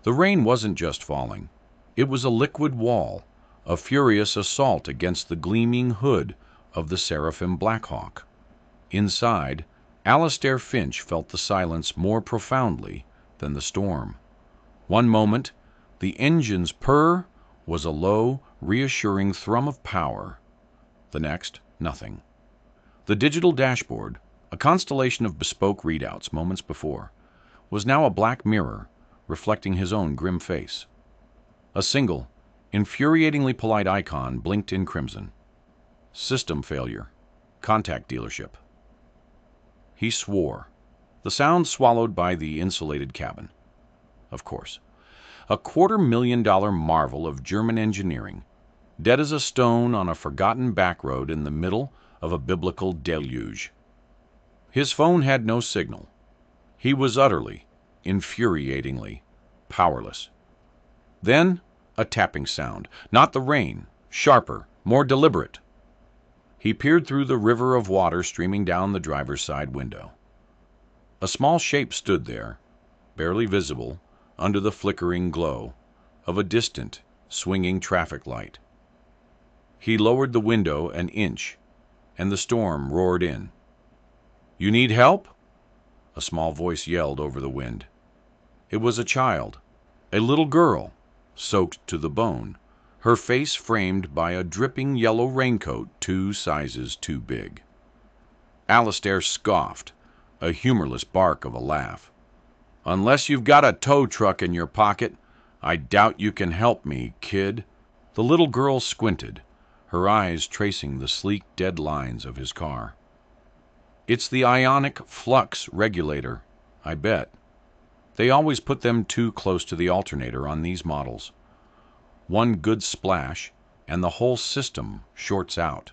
The rain wasn't just falling. It was a liquid wall, a furious assault against the gleaming hood of the Seraphim Blackhawk. Inside, Alastair Finch felt the silence more profoundly than the storm. One moment, the engine's purr was a low, reassuring thrum of power. The next, nothing. The digital dashboard, a constellation of bespoke readouts moments before, was now a black mirror reflecting his own grim face. A single, infuriatingly polite icon blinked in crimson. System failure. Contact dealership. He swore, the sound swallowed by the insulated cabin. Of course. A $250,000 marvel of German engineering, dead as a stone on a forgotten back road in the middle of a biblical deluge. His phone had no signal. He was utterly, infuriatingly powerless. Then a tapping sound, not the rain, sharper, more deliberate. He peered through the river of water streaming down the driver's side window. A small shape stood there, barely visible, under the flickering glow of a distant, swinging traffic light. He lowered the window an inch, and the storm roared in. "You need help?" A small voice yelled over the wind. It was a child, a little girl, soaked to the bone, her face framed by a dripping yellow raincoat 2 sizes too big. Alastair scoffed, a humorless bark of a laugh. "Unless you've got a tow truck in your pocket, I doubt you can help me, kid." The little girl squinted, her eyes tracing the sleek dead lines of his car. "It's the ionic flux regulator, I bet. They always put them too close to the alternator on these models. One good splash, and the whole system shorts out."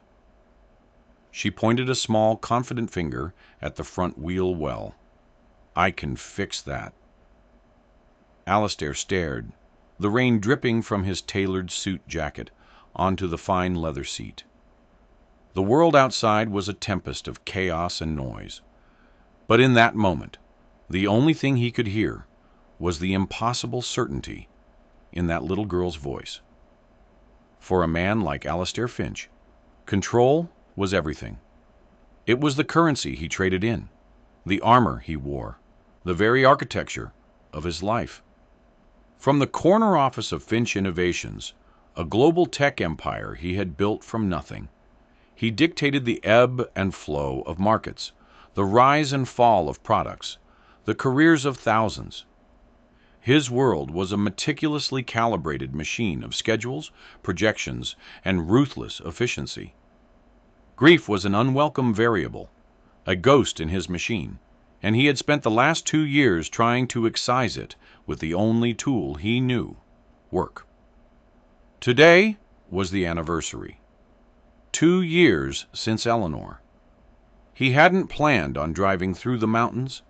She pointed a small, confident finger at the front wheel well. "I can fix that." Alastair stared, the rain dripping from his tailored suit jacket onto the fine leather seat. The world outside was a tempest of chaos and noise. But in that moment, the only thing he could hear was the impossible certainty in that little girl's voice. For a man like Alastair Finch, control was everything. It was the currency he traded in, the armor he wore, the very architecture of his life. From the corner office of Finch Innovations, a global tech empire he had built from nothing, he dictated the ebb and flow of markets, the rise and fall of products, the careers of thousands. His world was a meticulously calibrated machine of schedules, projections, and ruthless efficiency. Grief was an unwelcome variable, a ghost in his machine, and he had spent the last 2 years trying to excise it with the only tool he knew: work. Today was the anniversary. 2 years since Eleanor. He hadn't planned on driving through the mountains.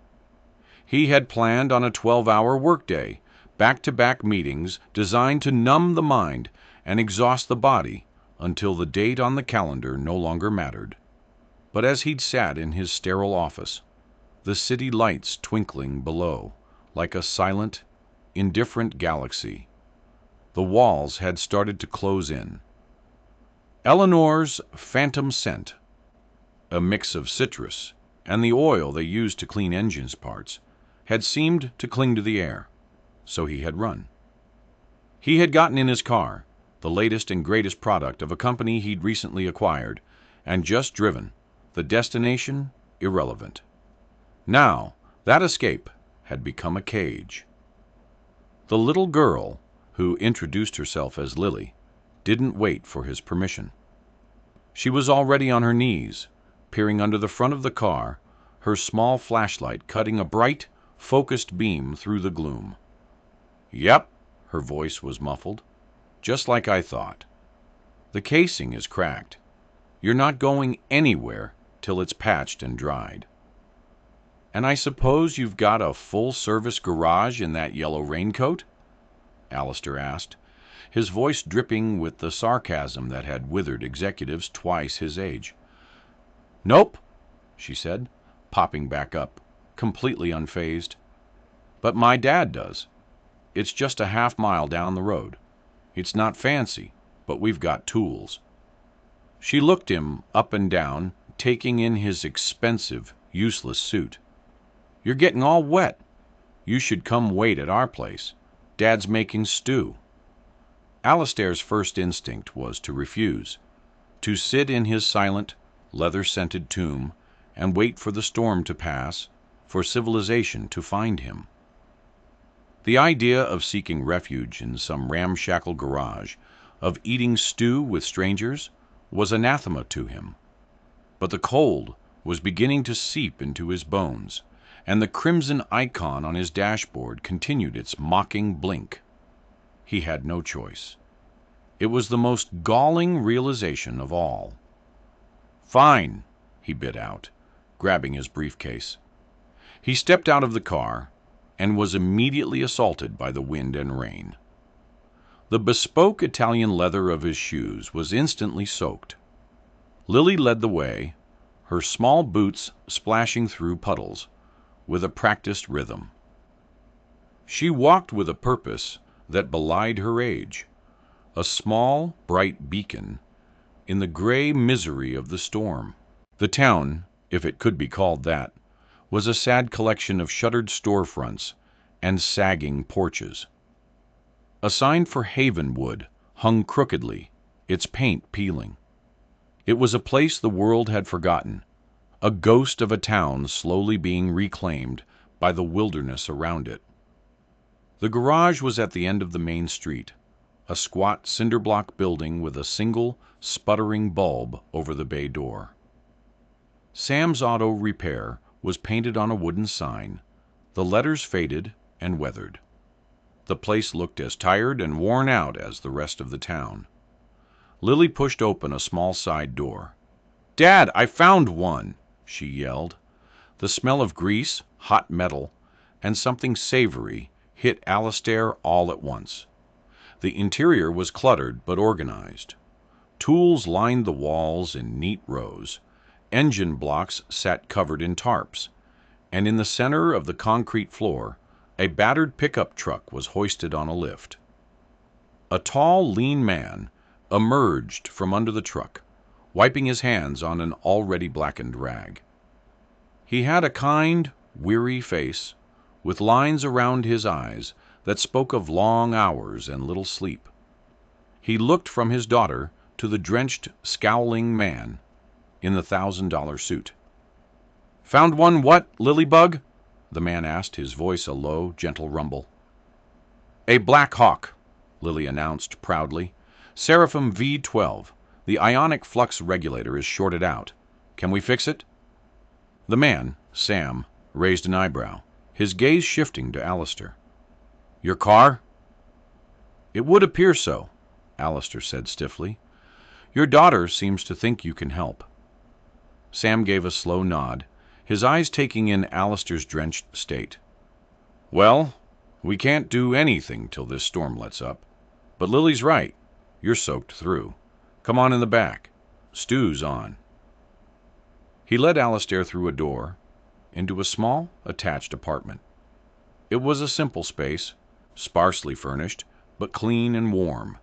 He had planned on a 12-hour workday, back-to-back meetings designed to numb the mind and exhaust the body until the date on the calendar no longer mattered. But as he'd sat in his sterile office, the city lights twinkling below like a silent, indifferent galaxy, the walls had started to close in. Eleanor's phantom scent, a mix of citrus and the oil they used to clean engines parts, had seemed to cling to the air, so he had run. He had gotten in his car, the latest and greatest product of a company he'd recently acquired, and just driven, the destination irrelevant. Now, that escape had become a cage. The little girl, who introduced herself as Lily, didn't wait for his permission. She was already on her knees, peering under the front of the car, her small flashlight cutting a bright, focused beam through the gloom. "Yep," her voice was muffled. "Just like I thought. The casing is cracked. You're not going anywhere till it's patched and dried." "And I suppose you've got a full-service garage in that yellow raincoat?" Alastair asked, his voice dripping with the sarcasm that had withered executives twice his age. "Nope," she said, popping back up, completely unfazed. "But my dad does." It's just a half-mile down the road. It's not fancy, but we've got tools." She looked him up and down, taking in his expensive, useless suit. "You're getting all wet. You should come wait at our place. Dad's making stew." Alistair's first instinct was to refuse, to sit in his silent, leather-scented tomb and wait for the storm to pass, for civilization to find him. The idea of seeking refuge in some ramshackle garage, of eating stew with strangers, was anathema to him. But the cold was beginning to seep into his bones, and the crimson icon on his dashboard continued its mocking blink. He had no choice. It was the most galling realization of all. "Fine," he bit out, grabbing his briefcase. He stepped out of the car and was immediately assaulted by the wind and rain. The bespoke Italian leather of his shoes was instantly soaked. Lily led the way, her small boots splashing through puddles, with a practiced rhythm. She walked with a purpose that belied her age, a small, bright beacon in the gray misery of the storm. The town, if it could be called that, was a sad collection of shuttered storefronts and sagging porches. A sign for Havenwood hung crookedly, its paint peeling. It was a place the world had forgotten, a ghost of a town slowly being reclaimed by the wilderness around it. The garage was at the end of the main street, a squat cinder-block building with a single, sputtering bulb over the bay door. Sam's Auto Repair was painted on a wooden sign, the letters faded and weathered. The place looked as tired and worn out as the rest of the town. Lily pushed open a small side door. "Dad, I found one!" she yelled. The smell of grease, hot metal, and something savory hit Alistair all at once. The interior was cluttered but organized. Tools lined the walls in neat rows. Engine blocks sat covered in tarps, and in the center of the concrete floor, a battered pickup truck was hoisted on a lift. A tall, lean man emerged from under the truck, wiping his hands on an already blackened rag. He had a kind, weary face, with lines around his eyes that spoke of long hours and little sleep. He looked from his daughter to the drenched, scowling man in the $1,000 suit. "Found one what, Lilybug?" the man asked, his voice a low, gentle rumble. "A Black Hawk," Lily announced proudly. "Seraphim V12. The ionic flux regulator is shorted out. Can we fix it?" The man, Sam, raised an eyebrow, his gaze shifting to Alistair. "Your car?" "It would appear so," Alistair said stiffly. "Your daughter seems to think you can help." Sam gave a slow nod, his eyes taking in Alistair's drenched state. "Well, we can't do anything till this storm lets up. But Lily's right. You're soaked through. Come on in the back. Stew's on." He led Alistair through a door into a small, attached apartment. It was a simple space, sparsely furnished, but clean and warm.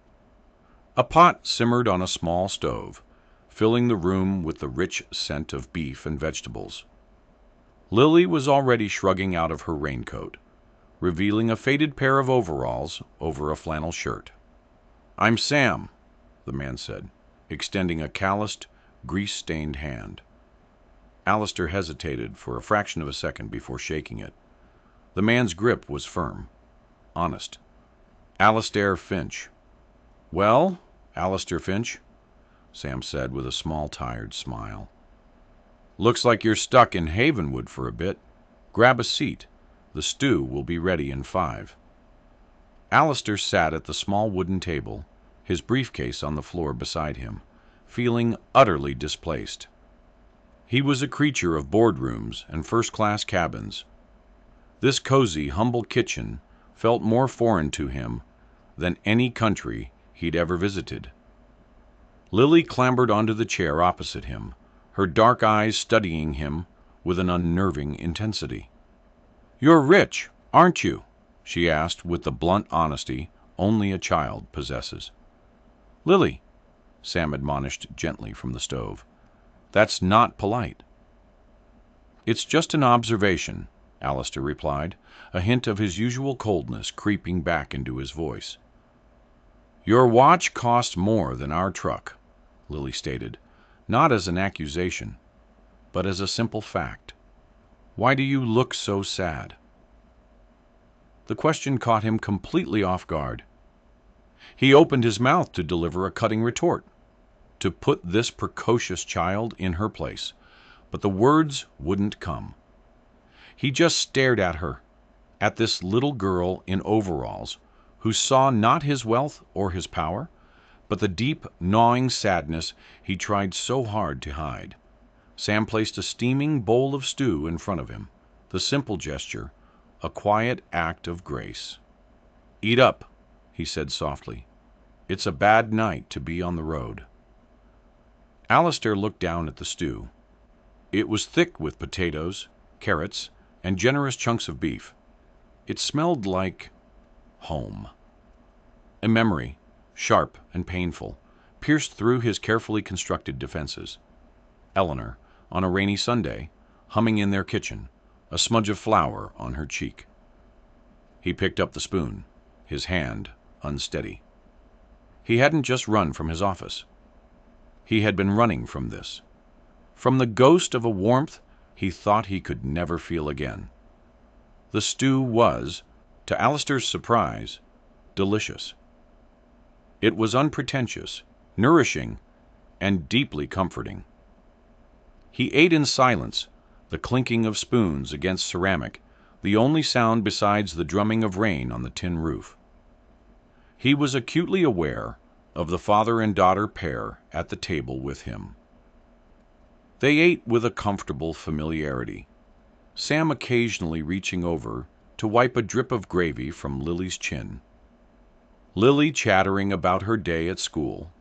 A pot simmered on a small stove, filling the room with the rich scent of beef and vegetables. Lily was already shrugging out of her raincoat, revealing a faded pair of overalls over a flannel shirt. "I'm Sam," the man said, extending a calloused, grease-stained hand. Alistair hesitated for a fraction of a second before shaking it. The man's grip was firm, honest. "Alistair Finch." "Well, Alistair Finch," Sam said with a small, tired smile. "Looks like you're stuck in Havenwood for a bit. Grab a seat. The stew will be ready in 5. Alistair sat at the small wooden table, his briefcase on the floor beside him, feeling utterly displaced. He was a creature of boardrooms and first-class cabins. This cozy, humble kitchen felt more foreign to him than any country he'd ever visited. Lily clambered onto the chair opposite him, her dark eyes studying him with an unnerving intensity. "You're rich, aren't you?" she asked with the blunt honesty only a child possesses. "Lily," Sam admonished gently from the stove, "that's not polite." "It's just an observation," Alistair replied, a hint of his usual coldness creeping back into his voice. "Your watch costs more than our truck," Lily stated, not as an accusation, but as a simple fact. "Why do you look so sad?" The question caught him completely off guard. He opened his mouth to deliver a cutting retort, to put this precocious child in her place, but the words wouldn't come. He just stared at her, at this little girl in overalls, who saw not his wealth or his power, but the deep, gnawing sadness he tried so hard to hide. Sam placed a steaming bowl of stew in front of him, the simple gesture, a quiet act of grace. "Eat up," he said softly. "It's a bad night to be on the road." Alistair looked down at the stew. It was thick with potatoes, carrots, and generous chunks of beef. It smelled like home. A memory, sharp and painful, pierced through his carefully constructed defenses. Eleanor, on a rainy Sunday, humming in their kitchen, a smudge of flour on her cheek. He picked up the spoon, his hand unsteady. He hadn't just run from his office. He had been running from this, from the ghost of a warmth he thought he could never feel again. The stew was, to Alistair's surprise, delicious. It was unpretentious, nourishing, and deeply comforting. He ate in silence, the clinking of spoons against ceramic, the only sound besides the drumming of rain on the tin roof. He was acutely aware of the father and daughter pair at the table with him. They ate with a comfortable familiarity, Sam occasionally reaching over to wipe a drip of gravy from Lily's chin. Lily chattering about her day at school,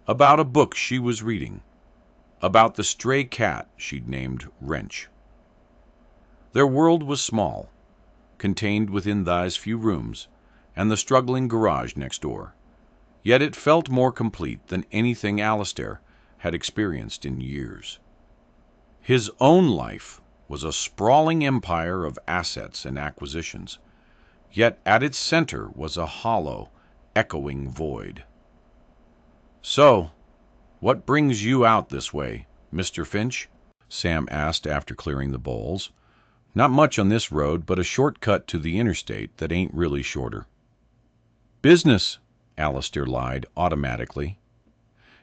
about a book she was reading, about the stray cat she'd named Wrench. Their world was small, contained within those few rooms and the struggling garage next door, yet it felt more complete than anything Alistair had experienced in years. His own life was a sprawling empire of assets and acquisitions, yet at its center was a hollow, echoing void. "So, what brings you out this way, Mr. Finch?" Sam asked after clearing the bowls. "Not much on this road, but a short cut to the interstate that ain't really shorter." "Business," Alistair lied automatically.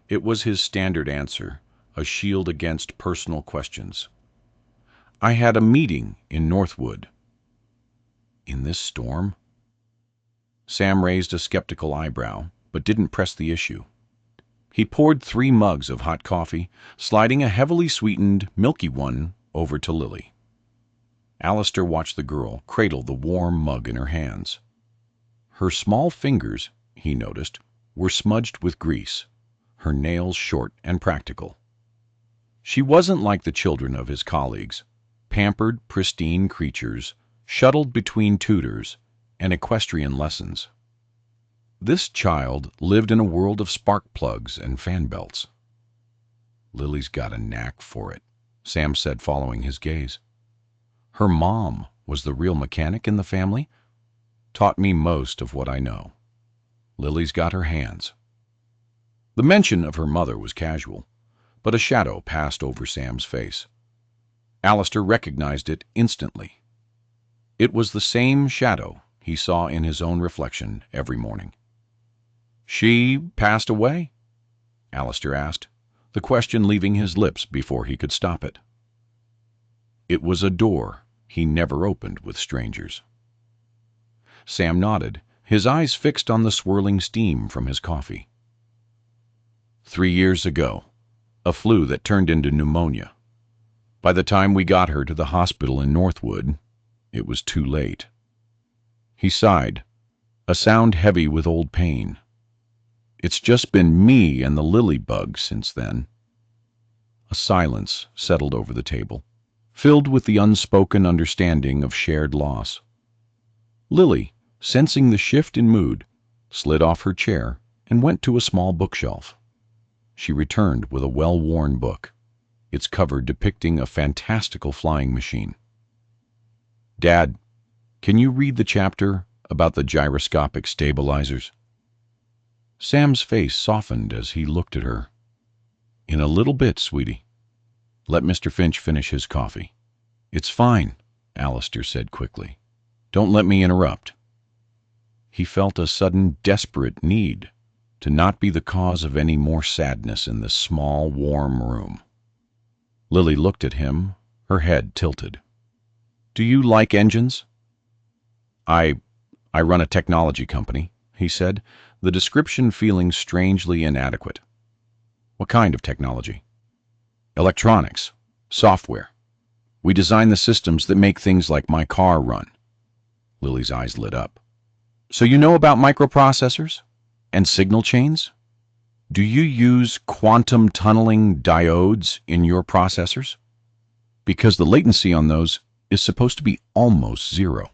It was his standard answer, a shield against personal questions. "I had a meeting in Northwood." In this storm? Sam raised a skeptical eyebrow, but didn't press the issue. He poured 3 mugs of hot coffee, sliding a heavily sweetened, milky one over to Lily. Alistair watched the girl cradle the warm mug in her hands. Her small fingers, he noticed, were smudged with grease, her nails short and practical. She wasn't like the children of his colleagues, pampered, pristine creatures, shuttled between tutors and equestrian lessons. This child lived in a world of spark plugs and fan belts. "Lily's got a knack for it," Sam said, following his gaze. "Her mom was the real mechanic in the family. Taught me most of what I know. Lily's got her hands." The mention of her mother was casual, but a shadow passed over Sam's face. Alistair recognized it instantly. It was the same shadow he saw in his own reflection every morning. "She passed away?" Alistair asked, the question leaving his lips before he could stop it. It was a door he never opened with strangers. Sam nodded, his eyes fixed on the swirling steam from his coffee. 3 years ago, a flu that turned into pneumonia. By the time we got her to the hospital in Northwood, it was too late." He sighed, a sound heavy with old pain. "It's just been me and the lily bug since then." A silence settled over the table, filled with the unspoken understanding of shared loss. Lily, sensing the shift in mood, slid off her chair and went to a small bookshelf. She returned with a well-worn book, its cover depicting a fantastical flying machine. "Dad, can you read the chapter about the gyroscopic stabilizers?" Sam's face softened as he looked at her. "In a little bit, sweetie. Let Mr. Finch finish his coffee." "It's fine," Alistair said quickly. "Don't let me interrupt." He felt a sudden desperate need to not be the cause of any more sadness in this small, warm room. Lily looked at him, her head tilted. "Do you like engines?" I run a technology company," he said, the description feeling strangely inadequate. "What kind of technology?" "Electronics. Software. We design the systems that make things like my car run." Lily's eyes lit up. "So you know about microprocessors? And signal chains? Do you use quantum tunneling diodes in your processors? Because the latency on those is supposed to be almost zero.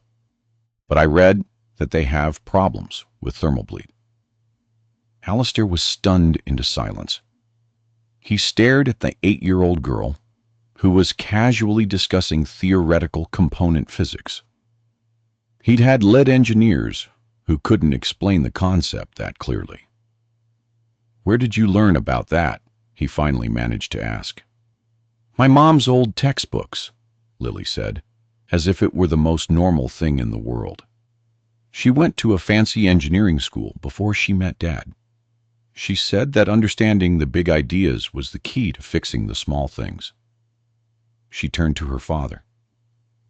But I read that they have problems with thermal bleed." Alistair was stunned into silence. He stared at the 8-year-old girl, who was casually discussing theoretical component physics. He'd had lead engineers who couldn't explain the concept that clearly. "Where did you learn about that?" he finally managed to ask. "My mom's old textbooks," Lily said, as if it were the most normal thing in the world. She went to a fancy engineering school before she met Dad. She said that understanding the big ideas was the key to fixing the small things. She turned to her father.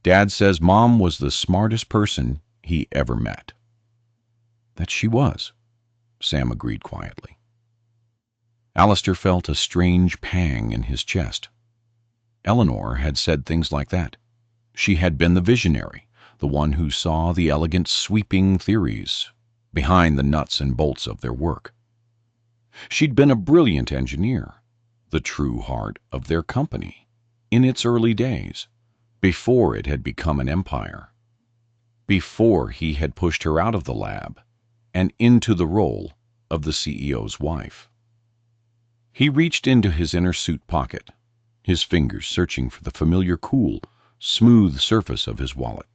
"Dad says Mom was the smartest person he ever met." "That she was," Sam agreed quietly. Alistair felt a strange pang in his chest. Eleanor had said things like that. She had been the visionary, the one who saw the elegant sweeping theories behind the nuts and bolts of their work. She'd been a brilliant engineer, the true heart of their company, in its early days, before it had become an empire, before he had pushed her out of the lab and into the role of the CEO's wife. He reached into his inner suit pocket, his fingers searching for the familiar cool, smooth surface of his wallet.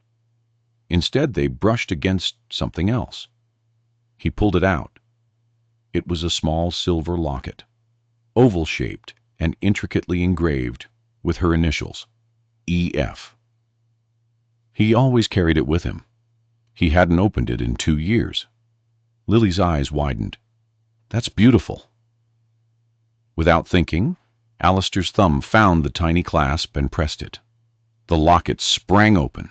Instead, they brushed against something else. He pulled it out. It was a small silver locket, oval-shaped and intricately engraved with her initials, EF. He always carried it with him. He hadn't opened it in 2 years. Lily's eyes widened. "That's beautiful." Without thinking, Alistair's thumb found the tiny clasp and pressed it. The locket sprang open.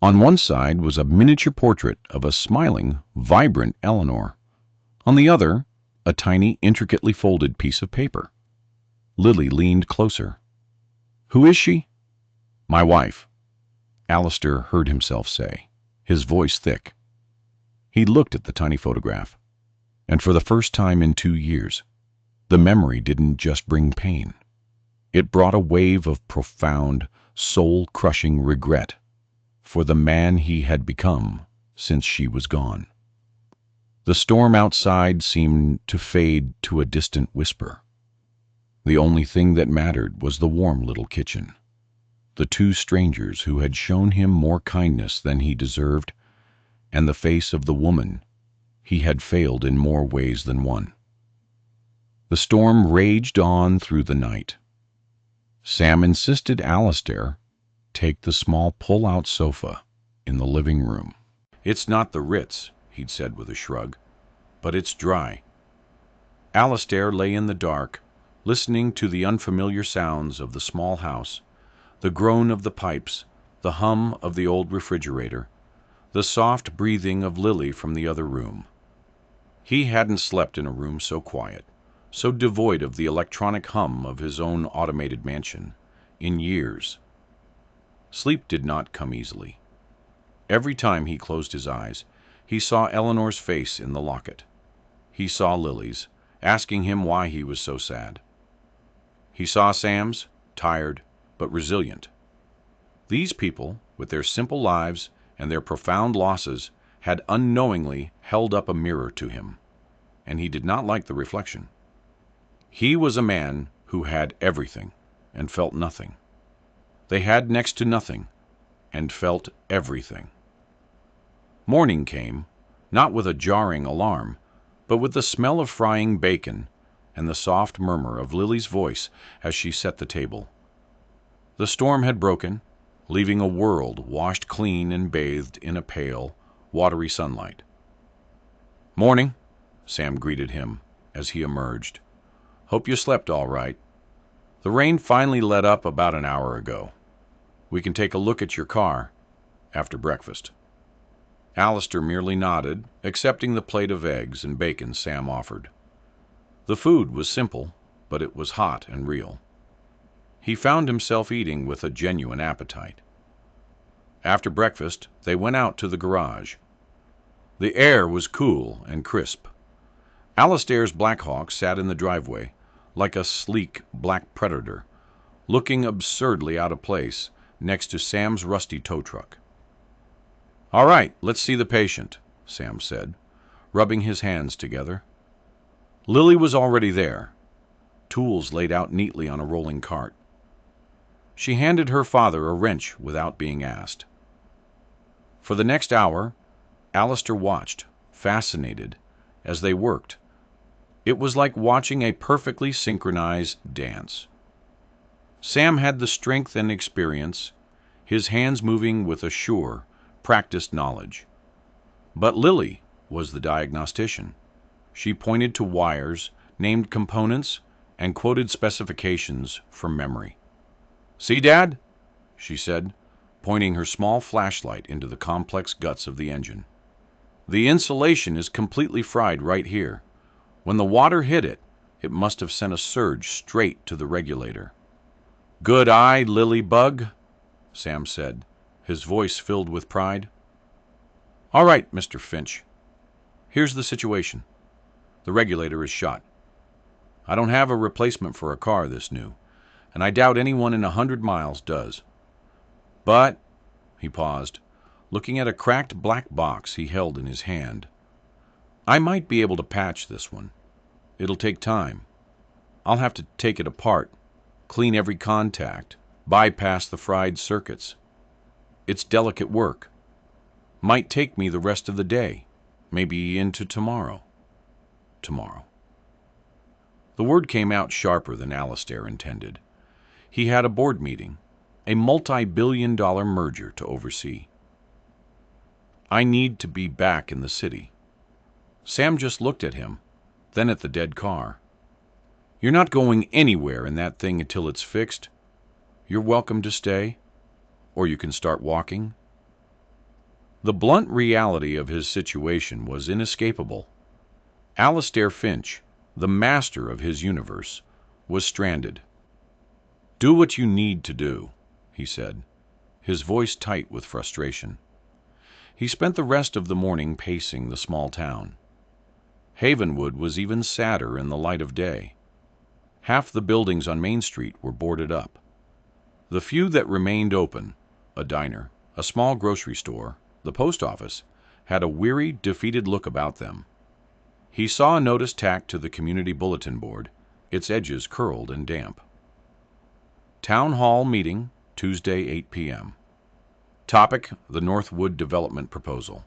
On one side was a miniature portrait of a smiling, vibrant Eleanor. On the other, a tiny, intricately folded piece of paper. Lily leaned closer. "Who is she?" "My wife," Alistair heard himself say, his voice thick. He looked at the tiny photograph, and for the first time in 2 years, the memory didn't just bring pain. It brought a wave of profound, soul-crushing regret for the man he had become since she was gone. The storm outside seemed to fade to a distant whisper. The only thing that mattered was the warm little kitchen, the 2 strangers who had shown him more kindness than he deserved, and the face of the woman he had failed in more ways than one. The storm raged on through the night. Sam insisted Alistair take the small pull-out sofa in the living room. "It's not the Ritz," he'd said with a shrug, "but it's dry." Alistair lay in the dark, listening to the unfamiliar sounds of the small house, the groan of the pipes, the hum of the old refrigerator, the soft breathing of Lily from the other room. He hadn't slept in a room so quiet, so devoid of the electronic hum of his own automated mansion, in years. Sleep did not come easily. Every time he closed his eyes, he saw Eleanor's face in the locket. He saw Lily's, asking him why he was so sad. He saw Sam's, tired but resilient. These people, with their simple lives and their profound losses had unknowingly held up a mirror to him, and he did not like the reflection. He was a man who had everything and felt nothing. They had next to nothing and felt everything. Morning came, not with a jarring alarm, but with the smell of frying bacon and the soft murmur of Lily's voice as she set the table. The storm had broken, leaving a world washed clean and bathed in a pale, watery sunlight. "Morning," Sam greeted him as he emerged. "Hope you slept all right. The rain finally let up about an hour ago. We can take a look at your car after breakfast." Alistair merely nodded, accepting the plate of eggs and bacon Sam offered. The food was simple, but it was hot and real. He found himself eating with a genuine appetite. After breakfast, they went out to the garage. The air was cool and crisp. Alistair's Blackhawk sat in the driveway, like a sleek black predator, looking absurdly out of place next to Sam's rusty tow truck. "All right, let's see the patient," Sam said, rubbing his hands together. Lily was already there, tools laid out neatly on a rolling cart. She handed her father a wrench without being asked. For the next hour, Alistair watched, fascinated, as they worked. It was like watching a perfectly synchronized dance. Sam had the strength and experience, his hands moving with a sure, practiced knowledge. But Lily was the diagnostician. She pointed to wires, named components, and quoted specifications from memory. "See, Dad?" she said, pointing her small flashlight into the complex guts of the engine. "The insulation is completely fried right here. When the water hit it, it must have sent a surge straight to the regulator." "Good eye, Lily Bug," Sam said, his voice filled with pride. "All right, Mr. Finch. Here's the situation. The regulator is shot. I don't have a replacement for a car this new, and I doubt anyone in 100 miles does. But," he paused, looking at a cracked black box he held in his hand, "I might be able to patch this one. It'll take time. I'll have to take it apart, clean every contact, bypass the fried circuits. It's delicate work. Might take me the rest of the day, maybe into tomorrow. The word came out sharper than Alistair intended. He had a board meeting, a multi-billion-dollar merger to oversee. "I need to be back in the city." Sam just looked at him, then at the dead car. "You're not going anywhere in that thing until it's fixed. You're welcome to stay, or you can start walking." The blunt reality of his situation was inescapable. Alistair Finch, the master of his universe, was stranded. "Do what you need to do," he said, his voice tight with frustration. He spent the rest of the morning pacing the small town. Havenwood was even sadder in the light of day. Half the buildings on Main Street were boarded up. The few that remained open, a diner, a small grocery store, the post office, had a weary, defeated look about them. He saw a notice tacked to the community bulletin board, its edges curled and damp. Town Hall meeting, Tuesday, 8 p.m. Topic, the Northwood Development Proposal.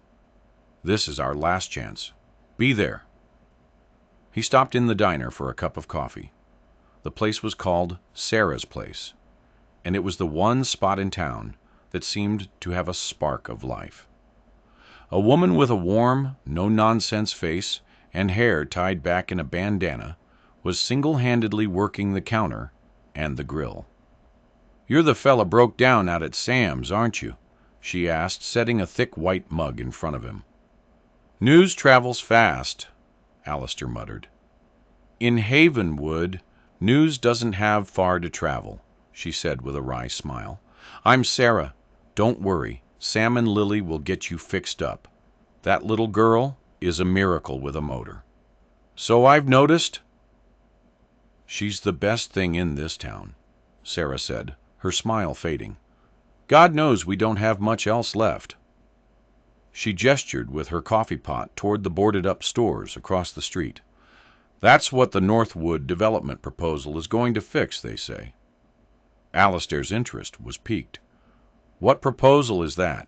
This is our last chance. Be there. He stopped in the diner for a cup of coffee. The place was called Sarah's Place, and it was the one spot in town that seemed to have a spark of life. A woman with a warm, no-nonsense face and hair tied back in a bandana was single-handedly working the counter and the grill. "You're the fella broke down out at Sam's, aren't you?" she asked, setting a thick white mug in front of him. "News travels fast," Alistair muttered. "In Havenwood, news doesn't have far to travel," she said with a wry smile. "I'm Sarah. Don't worry. Sam and Lily will get you fixed up. That little girl is a miracle with a motor." "So I've noticed." "She's the best thing in this town," Sarah said, her smile fading. "God knows we don't have much else left." She gestured with her coffee pot toward the boarded-up stores across the street. That's what the Northwood development proposal is going to fix, they say. Alistair's interest was piqued. What proposal is that?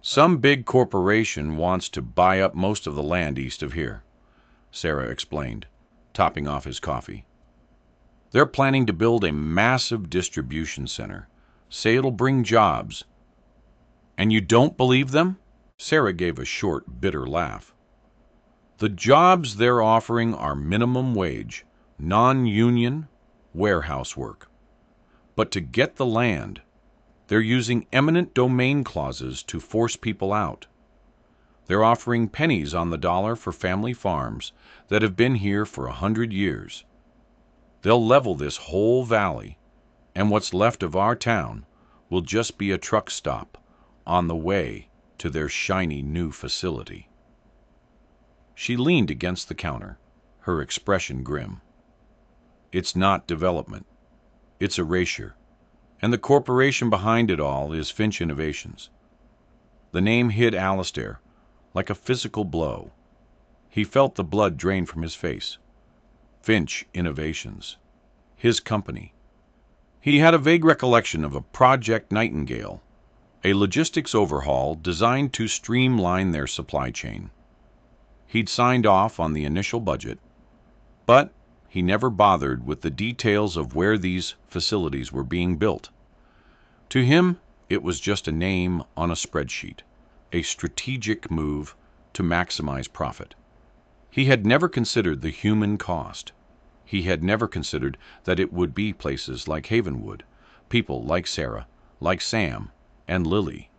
Some big corporation wants to buy up most of the land east of here, Sarah explained, topping off his coffee. They're planning to build a massive distribution center. Say it'll bring jobs. And you don't believe them? Sarah gave a short, bitter laugh. The jobs they're offering are minimum wage, non-union, warehouse work. But to get the land, they're using eminent domain clauses to force people out. They're offering pennies on the dollar for family farms that have been here for 100 years. They'll level this whole valley, and what's left of our town will just be a truck stop on the way to their shiny new facility. She leaned against the counter, her expression grim. It's not development. It's erasure. And the corporation behind it all is Finch Innovations. The name hit Alistair like a physical blow. He felt the blood drain from his face. Finch Innovations. His company. He had a vague recollection of a Project Nightingale, a logistics overhaul designed to streamline their supply chain. He'd signed off on the initial budget, but he never bothered with the details of where these facilities were being built. To him, it was just a name on a spreadsheet, a strategic move to maximize profit. He had never considered the human cost. He had never considered that it would be places like Havenwood, people like Sarah, like Sam, and Lily,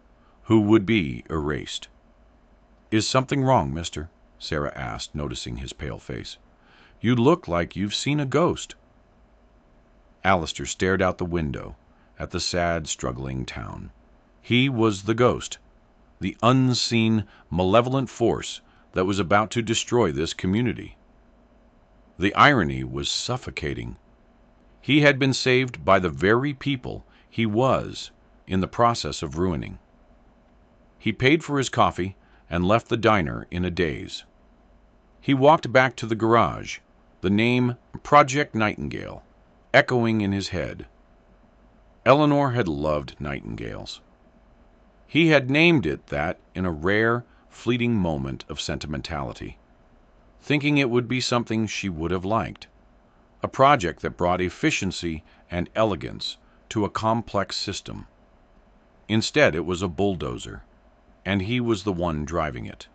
who would be erased. "Is something wrong, mister?" Sarah asked, noticing his pale face. "You look like you've seen a ghost." Alistair stared out the window at the sad, struggling town. He was the ghost, the unseen, malevolent force that was about to destroy this community. The irony was suffocating. He had been saved by the very people he was in the process of ruining. He paid for his coffee and left the diner in a daze. He walked back to the garage, the name Project Nightingale echoing in his head. Eleanor had loved nightingales. He had named it that in a rare, fleeting moment of sentimentality, thinking it would be something she would have liked, a project that brought efficiency and elegance to a complex system. Instead, it was a bulldozer, and he was the one driving it.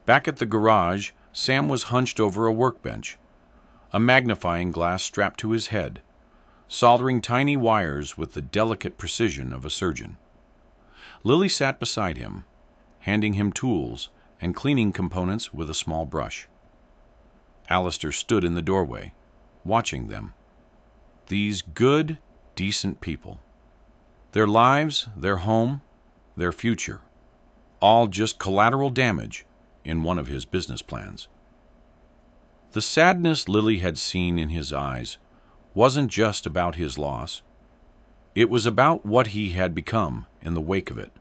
Back at the garage, Sam was hunched over a workbench, a magnifying glass strapped to his head, soldering tiny wires with the delicate precision of a surgeon. Lily sat beside him, handing him tools and cleaning components with a small brush. Alistair stood in the doorway, watching them. These good, decent people. Their lives, their home, their future, all just collateral damage in one of his business plans. The sadness Lily had seen in his eyes wasn't just about his loss. It was about what he had become in the wake of it.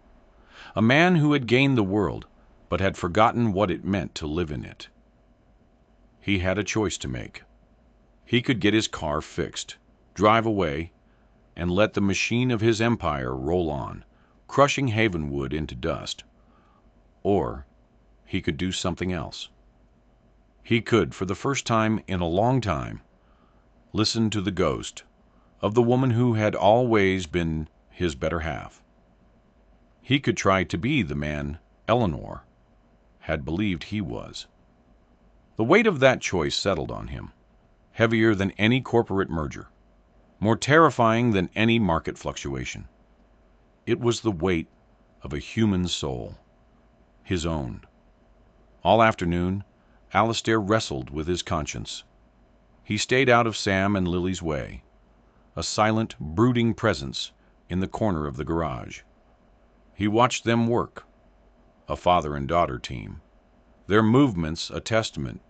A man who had gained the world, but had forgotten what it meant to live in it. He had a choice to make. He could get his car fixed, drive away, and let the machine of his empire roll on, crushing Havenwood into dust. Or he could do something else. He could, for the first time in a long time, listen to the ghost of the woman who had always been his better half. He could try to be the man Eleanor had believed he was. The weight of that choice settled on him, heavier than any corporate merger, more terrifying than any market fluctuation. It was the weight of a human soul, his own. All afternoon, Alistair wrestled with his conscience. He stayed out of Sam and Lily's way, a silent, brooding presence in the corner of the garage. He watched them work, a father and daughter team, their movements a testament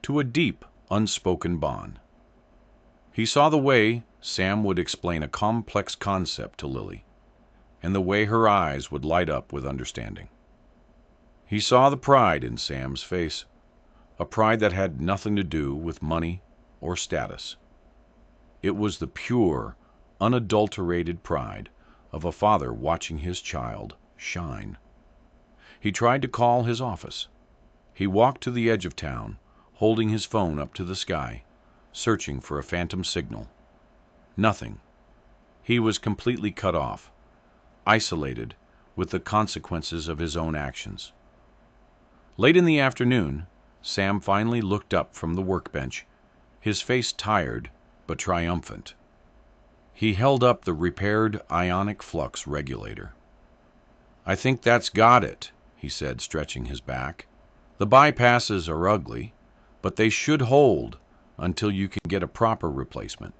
to a deep, unspoken bond. He saw the way Sam would explain a complex concept to Lily, and the way her eyes would light up with understanding. He saw the pride in Sam's face, a pride that had nothing to do with money or status. It was the pure, unadulterated pride of a father watching his child shine. He tried to call his office. He walked to the edge of town, holding his phone up to the sky, searching for a phantom signal. Nothing. He was completely cut off, isolated with the consequences of his own actions. Late in the afternoon, Sam finally looked up from the workbench, his face tired but triumphant. He held up the repaired ionic flux regulator. "I think that's got it," he said, stretching his back. "The bypasses are ugly, but they should hold until you can get a proper replacement.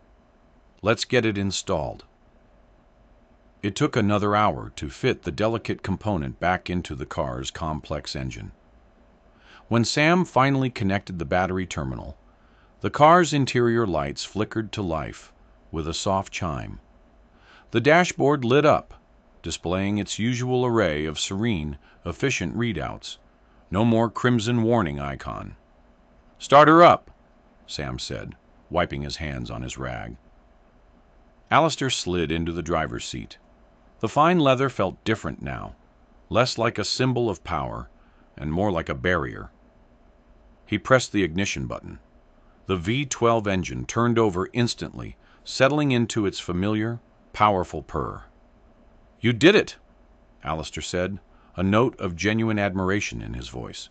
Let's get it installed." It took another hour to fit the delicate component back into the car's complex engine. When Sam finally connected the battery terminal, the car's interior lights flickered to life with a soft chime. The dashboard lit up, displaying its usual array of serene, efficient readouts. No more crimson warning icon. "Start her up," Sam said, wiping his hands on his rag. Alistair slid into the driver's seat. The fine leather felt different now, less like a symbol of power and more like a barrier. He pressed the ignition button. The V12 engine turned over instantly, settling into its familiar, powerful purr. "You did it," Alistair said, a note of genuine admiration in his voice.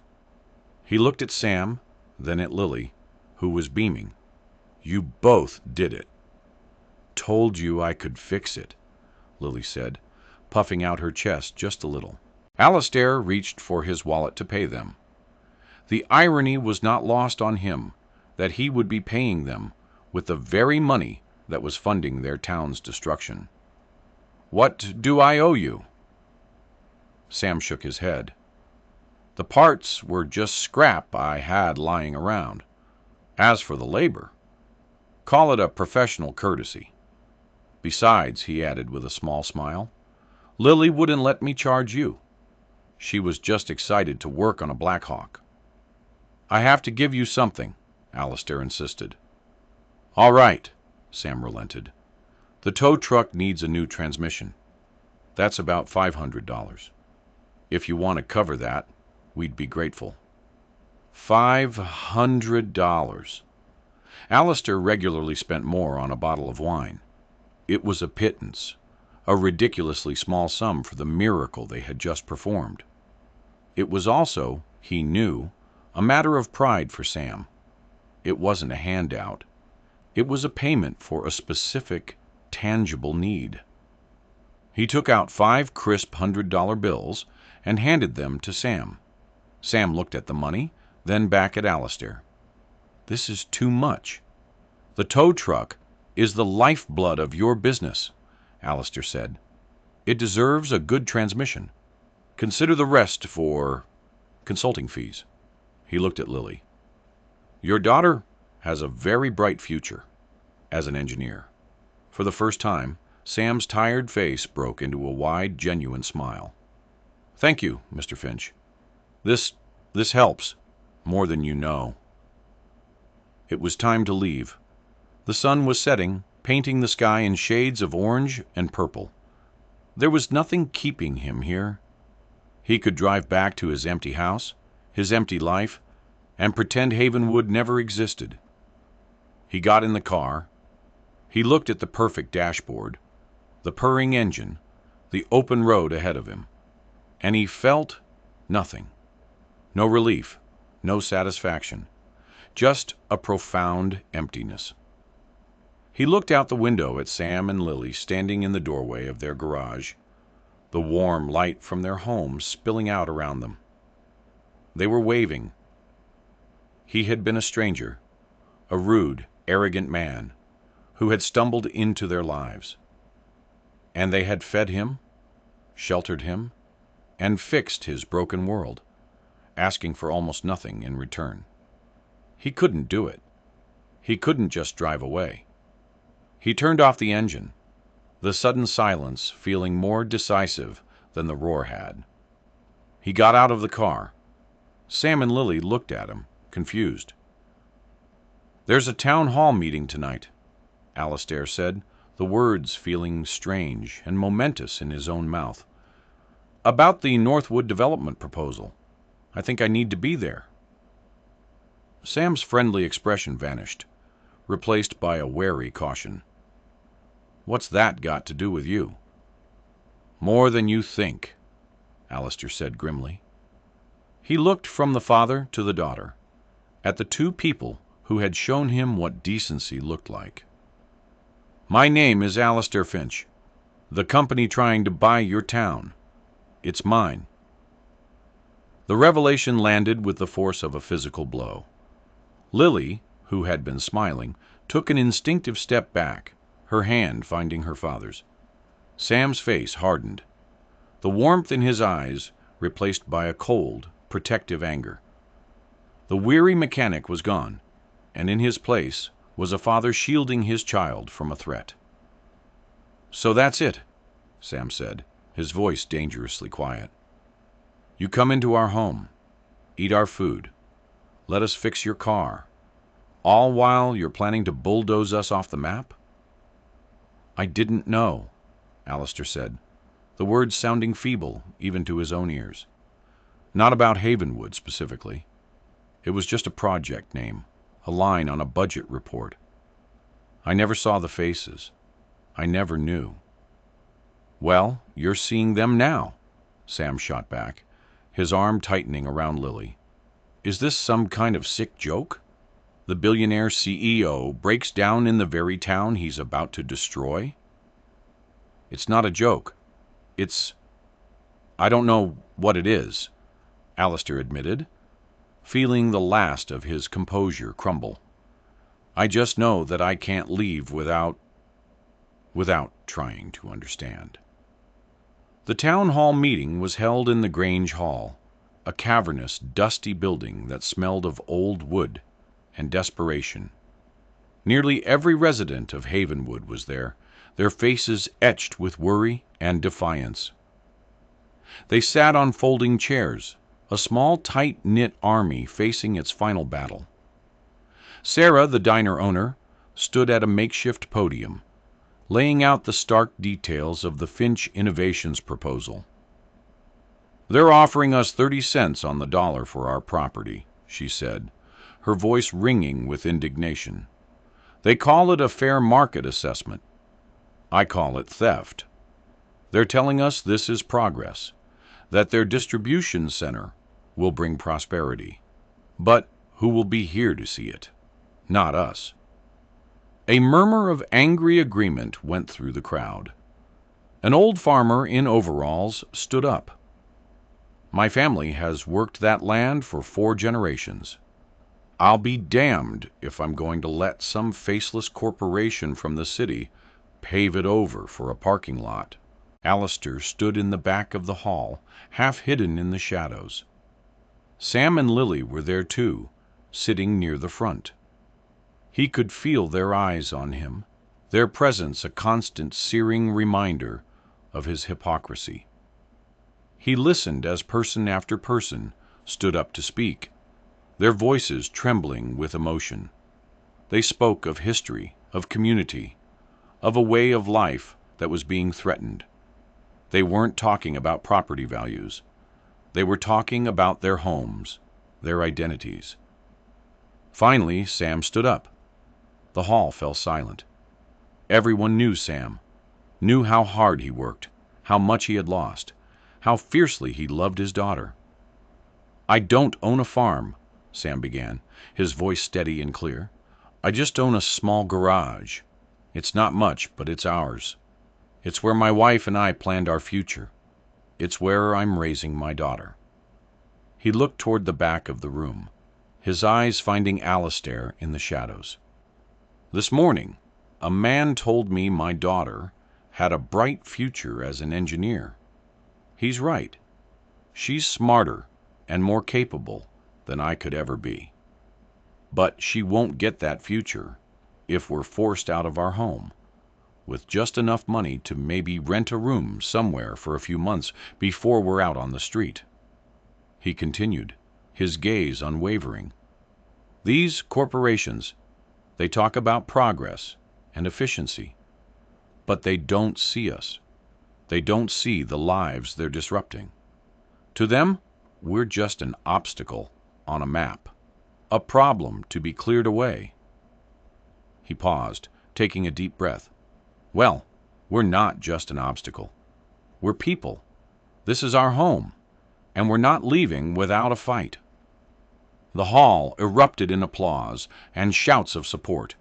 He looked at Sam, then at Lily, who was beaming. "You both did it." "Told you I could fix it," Lily said, puffing out her chest just a little. Alistair reached for his wallet to pay them. The irony was not lost on him that he would be paying them with the very money that was funding their town's destruction. "What do I owe you?" Sam shook his head. "The parts were just scrap I had lying around. As for the labor, call it a professional courtesy. Besides," he added with a small smile, "Lily wouldn't let me charge you. She was just excited to work on a Blackhawk." "I have to give you something," Alistair insisted. "All right," Sam relented. "The tow truck needs a new transmission. That's about $500. If you want to cover that, we'd be grateful." $500. Alistair regularly spent more on a bottle of wine. It was a pittance, a ridiculously small sum for the miracle they had just performed. It was also, he knew, a matter of pride for Sam. It wasn't a handout. It was a payment for a specific, tangible need. He took out 5 crisp $100 bills and handed them to Sam. Sam looked at the money, then back at Alistair. "This is too much. The tow truck is the lifeblood of your business," Alistair said. "It deserves a good transmission. Consider the rest for consulting fees." He looked at Lily. "Your daughter has a very bright future as an engineer." For the first time, Sam's tired face broke into a wide, genuine smile. "Thank you, Mr. Finch. This helps, more than you know." It was time to leave. The sun was setting, painting the sky in shades of orange and purple. There was nothing keeping him here. He could drive back to his empty house, his empty life, and pretend Havenwood never existed. He got in the car. He looked at the perfect dashboard, the purring engine, the open road ahead of him, and he felt nothing. No relief, no satisfaction, just a profound emptiness. He looked out the window at Sam and Lily standing in the doorway of their garage, the warm light from their home spilling out around them. They were waving. He had been a stranger, a rude, arrogant man who had stumbled into their lives. And they had fed him, sheltered him, and fixed his broken world, asking for almost nothing in return. He couldn't do it. He couldn't just drive away. He turned off the engine. the sudden silence feeling more decisive than the roar had. He got out of the car. Sam and Lily looked at him, confused. "There's a town hall meeting tonight," Alastair said, the words feeling strange and momentous in his own mouth. "About the Northwood development proposal. I think I need to be there." Sam's friendly expression vanished, replaced by a wary caution. "What's that got to do with you?" "More than you think," Alastair said grimly. He looked from the father to the daughter, at the two people who had shown him what decency looked like. "My name is Alastair Finch. The company trying to buy your town. It's mine." The revelation landed with the force of a physical blow. Lily, who had been smiling, took an instinctive step back, her hand finding her father's. Sam's face hardened, the warmth in his eyes replaced by a cold, protective anger. The weary mechanic was gone, and in his place was a father shielding his child from a threat. "So that's it," Sam said, his voice dangerously quiet. "You come into our home, eat our food, let us fix your car, all while you're planning to bulldoze us off the map?" "I didn't know," Alastair said, the words sounding feeble even to his own ears. "Not about Havenwood specifically. It was just a project name, a line on a budget report. I never saw the faces. I never knew." "Well, you're seeing them now," Sam shot back, his arm tightening around Lily. "Is this some kind of sick joke? The billionaire CEO breaks down in the very town he's about to destroy?" "It's not a joke. I don't know what it is," Alastair admitted, feeling the last of his composure crumble. "I just know that I can't leave without trying to understand." The town hall meeting was held in the Grange Hall, a cavernous, dusty building that smelled of old wood and desperation. Nearly every resident of Havenwood was there, their faces etched with worry and defiance. They sat on folding chairs, a small, tight-knit army facing its final battle. Sarah, the diner owner, stood at a makeshift podium, laying out the stark details of the Finch Innovations proposal. "They're offering us 30 cents on the dollar for our property," she said, her voice ringing with indignation. "They call it a fair market assessment. I call it theft. They're telling us this is progress, that their distribution center will bring prosperity. But who will be here to see it? Not us." A murmur of angry agreement went through the crowd. An old farmer in overalls stood up. "My family has worked that land for 4 generations. I'll be damned if I'm going to let some faceless corporation from the city pave it over for a parking lot." Alastair stood in the back of the hall, half hidden in the shadows. Sam and Lily were there too, sitting near the front. He could feel their eyes on him, their presence a constant searing reminder of his hypocrisy. He listened as person after person stood up to speak, their voices trembling with emotion. They spoke of history, of community, of a way of life that was being threatened. They weren't talking about property values. They were talking about their homes, their identities. Finally, Sam stood up. The hall fell silent. Everyone knew Sam, knew how hard he worked, how much he had lost, how fiercely he loved his daughter. "I don't own a farm," Sam began, his voice steady and clear. "I just own a small garage. It's not much, but it's ours. It's where my wife and I planned our future. It's where I'm raising my daughter." He looked toward the back of the room, his eyes finding Alastair in the shadows. "This morning, a man told me my daughter had a bright future as an engineer. He's right. She's smarter and more capable than I could ever be. But she won't get that future if we're forced out of our home. with just enough money to maybe rent a room somewhere for a few months before we're out on the street. He continued, his gaze unwavering. These corporations, they talk about progress and efficiency, but they don't see us. They don't see the lives they're disrupting. To them, we're just an obstacle on a map, a problem to be cleared away. He paused, taking a deep breath. Well, we're not just an obstacle. We're people. This is our home, and we're not leaving without a fight. The hall erupted in applause and shouts of support.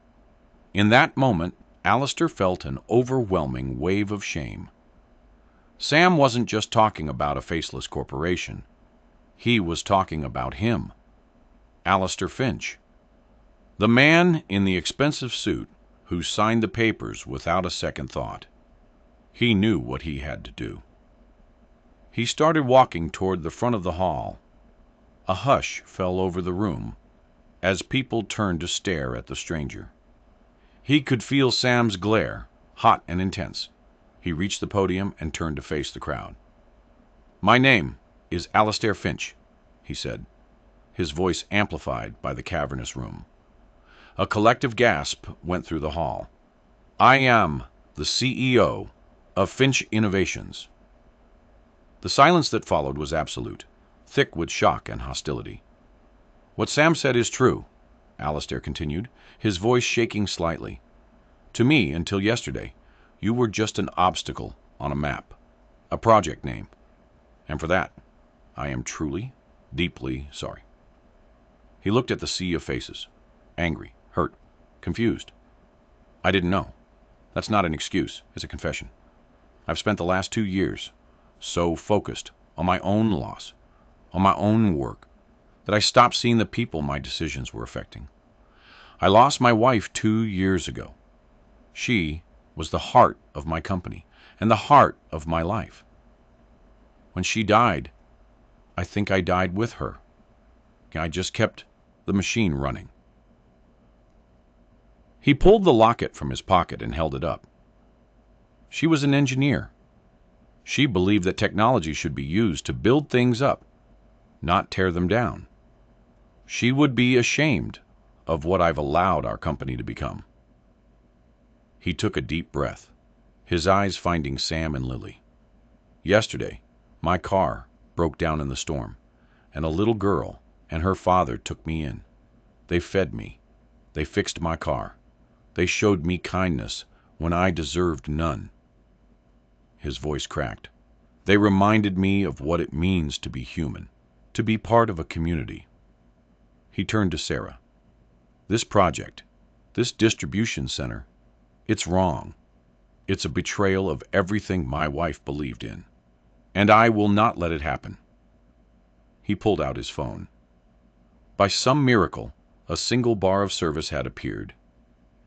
In that moment, Alistair felt an overwhelming wave of shame. Sam wasn't just talking about a faceless corporation. He was talking about him, Alistair Finch, the man in the expensive suit who signed the papers without a second thought. He knew what he had to do. He started walking toward the front of the hall. A hush fell over the room as people turned to stare at the stranger. He could feel Sam's glare, hot and intense. He reached the podium and turned to face the crowd. "My name is Alistair Finch," he said, his voice amplified by the cavernous room. A collective gasp went through the hall. "I am the CEO of Finch Innovations." The silence that followed was absolute, thick with shock and hostility. "What Sam said is true," Alistair continued, his voice shaking slightly. "To me, until yesterday, you were just an obstacle on a map, a project name. And for that, I am truly, deeply sorry." He looked at the sea of faces, angry, hurt, confused. "I didn't know. That's not an excuse, it's a confession. I've spent the last 2 years so focused on my own loss, on my own work, that I stopped seeing the people my decisions were affecting. I lost my wife 2 years ago. She was the heart of my company and the heart of my life. When she died, I think I died with her. I just kept the machine running." He pulled the locket from his pocket and held it up. She was an engineer. She believed that technology should be used to build things up, not tear them down. She would be ashamed of what I've allowed our company to become. He took a deep breath, his eyes finding Sam and Lily. "Yesterday, my car broke down in the storm, and a little girl and her father took me in. They fed me. They fixed my car. They showed me kindness when I deserved none." His voice cracked. "They reminded me of what it means to be human, to be part of a community." He turned to Sarah. "This project, this distribution center, it's wrong. It's a betrayal of everything my wife believed in, and I will not let it happen." He pulled out his phone. By some miracle, a single bar of service had appeared.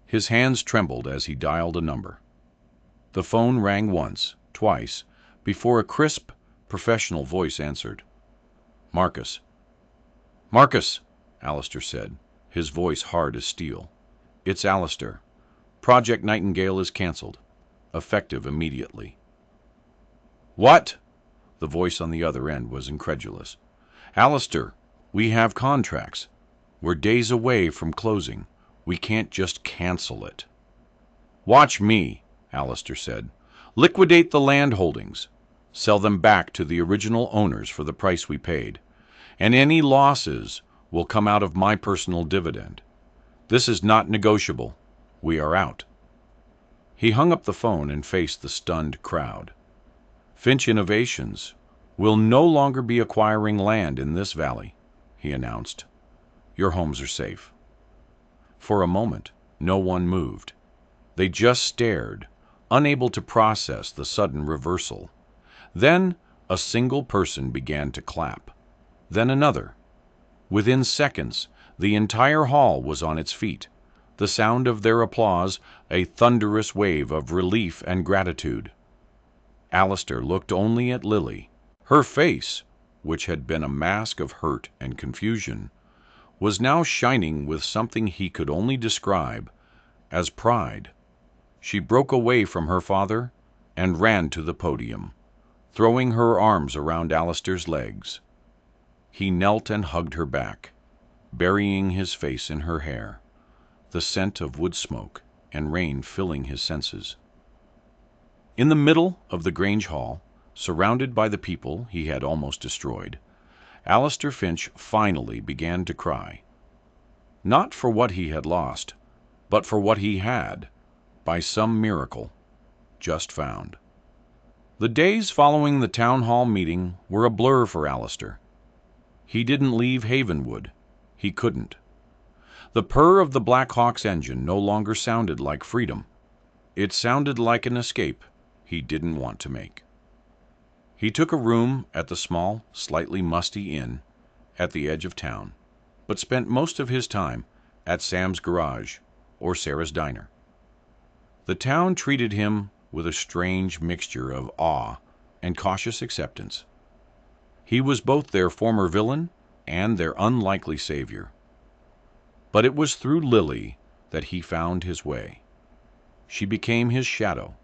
His hands trembled as he dialed a number. The phone rang once, twice, before a crisp, professional voice answered. "Marcus." "Marcus," Alistair said, his voice hard as steel. "It's Alistair. Project Nightingale is canceled, effective immediately." "What?" The voice on the other end was incredulous. "Alistair, we have contracts. We're days away from closing. We can't just cancel it." "Watch me," Alistair said. "Liquidate the land holdings. Sell them back to the original owners for the price we paid. And any losses will come out of my personal dividend. This is not negotiable. We are out." He hung up the phone and faced the stunned crowd. "Finch Innovations will no longer be acquiring land in this valley," he announced. "Your homes are safe." For a moment, no one moved. They just stared, unable to process the sudden reversal. Then a single person began to clap. Then another. Within seconds, the entire hall was on its feet, the sound of their applause a thunderous wave of relief and gratitude. Alistair looked only at Lily. Her face, which had been a mask of hurt and confusion, was now shining with something he could only describe as pride. She broke away from her father and ran to the podium, throwing her arms around Alistair's legs. He knelt and hugged her back, burying his face in her hair, the scent of wood smoke and rain filling his senses. In the middle of the Grange Hall, surrounded by the people he had almost destroyed, Alistair Finch finally began to cry. Not for what he had lost, but for what he had, by some miracle, just found. The days following the town hall meeting were a blur for Alistair. He didn't leave Havenwood. He couldn't. The purr of the Black Hawk's engine no longer sounded like freedom. It sounded like an escape he didn't want to make. He took a room at the small, slightly musty inn at the edge of town, but spent most of his time at Sam's garage or Sarah's diner. The town treated him with a strange mixture of awe and cautious acceptance. He was both their former villain and their unlikely savior. But it was through Lily that he found his way. She became his shadow,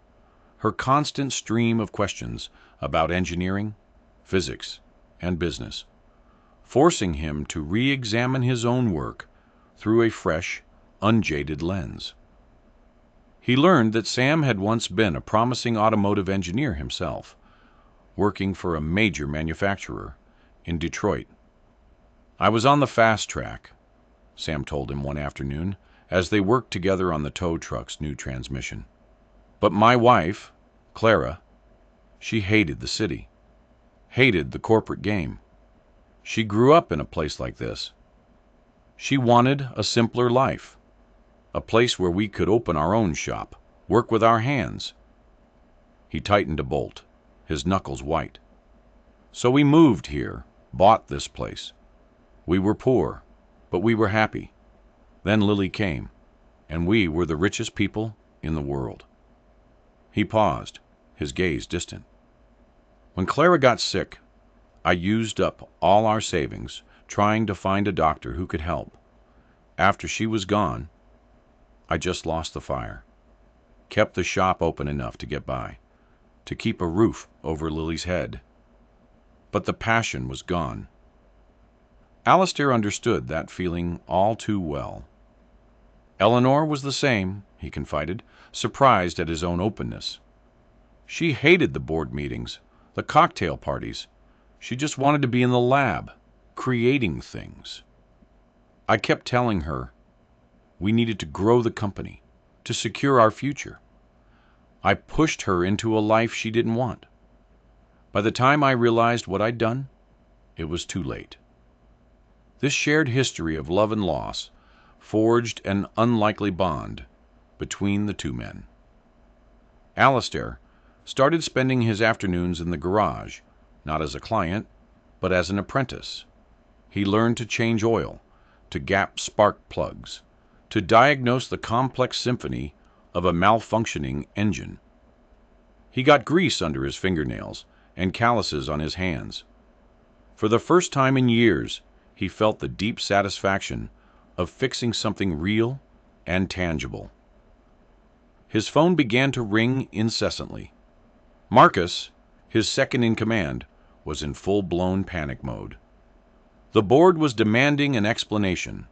her constant stream of questions about engineering, physics, and business, forcing him to re-examine his own work through a fresh, unjaded lens. He learned that Sam had once been a promising automotive engineer himself, working for a major manufacturer in Detroit. "I was on the fast track," Sam told him one afternoon as they worked together on the tow truck's new transmission. "But my wife, Clara, she hated the city, hated the corporate game. She grew up in a place like this. She wanted a simpler life, a place where we could open our own shop, work with our hands." He tightened a bolt, his knuckles white. "So we moved here, bought this place. We were poor, but we were happy. Then Lily came, and we were the richest people in the world." He paused, his gaze distant. "When Clara got sick, I used up all our savings trying to find a doctor who could help. After she was gone, I just lost the fire. Kept the shop open enough to get by, to keep a roof over Lily's head. But the passion was gone." Alistair understood that feeling all too well. Eleanor was the same, he confided, surprised at his own openness. She hated the board meetings, the cocktail parties. She just wanted to be in the lab, creating things. "I kept telling her we needed to grow the company, to secure our future. I pushed her into a life she didn't want. By the time I realized what I'd done, it was too late." This shared history of love and loss forged an unlikely bond between the two men. Alistair started spending his afternoons in the garage, not as a client, but as an apprentice. He learned to change oil, to gap spark plugs, to diagnose the complex symphony of a malfunctioning engine. He got grease under his fingernails and calluses on his hands. For the first time in years, he felt the deep satisfaction of fixing something real and tangible. His phone began to ring incessantly. Marcus, his second in command, was in full-blown panic mode. The board was demanding an explanation.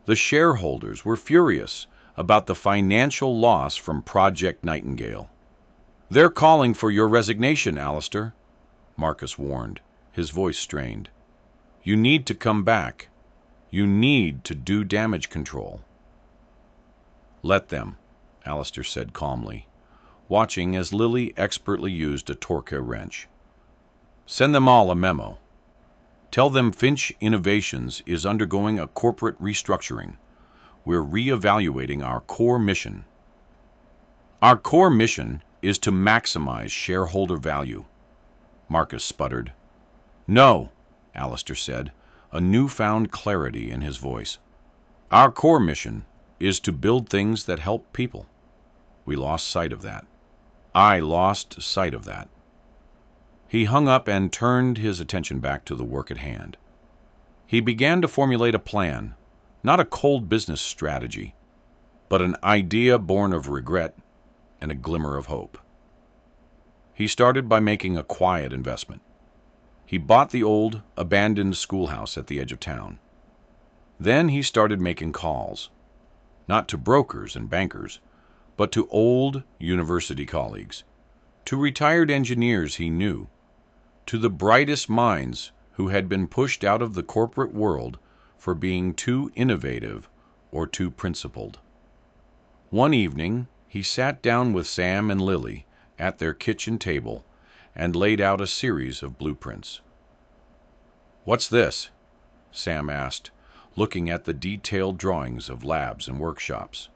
The shareholders were furious about the financial loss from Project Nightingale. "They're calling for your resignation, Alistair," Marcus warned, his voice strained. "You need to come back. You need to do damage control." "Let them," Alistair said calmly, watching as Lily expertly used a Torque wrench. "Send them all a memo. Tell them Finch Innovations is undergoing a corporate restructuring. We're reevaluating our core mission." "Our core mission is to maximize shareholder value," Marcus sputtered. "No," Alistair said, a newfound clarity in his voice. "Our core mission is to build things that help people. We lost sight of that. I lost sight of that." He hung up and turned his attention back to the work at hand. He began to formulate a plan, not a cold business strategy, but an idea born of regret and a glimmer of hope. He started by making a quiet investment. He bought the old, abandoned schoolhouse at the edge of town. Then he started making calls, not to brokers and bankers, but to old university colleagues, to retired engineers he knew, to the brightest minds who had been pushed out of the corporate world for being too innovative or too principled. One evening, he sat down with Sam and Lily at their kitchen table and laid out a series of blueprints. "What's this?" Sam asked, looking at the detailed drawings of labs and workshops.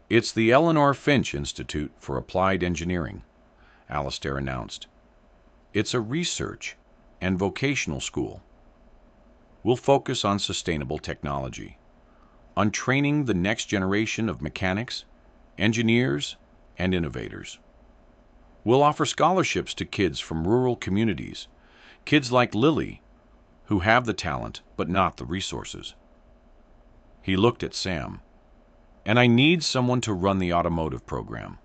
"It's the Eleanor Finch Institute for Applied Engineering," Alistair announced. "It's a research and vocational school. We'll focus on sustainable technology, on training the next generation of mechanics, engineers, and innovators. We'll offer scholarships to kids from rural communities, kids like Lily, who have the talent but not the resources." He looked at Sam. "And I need someone to run the automotive program.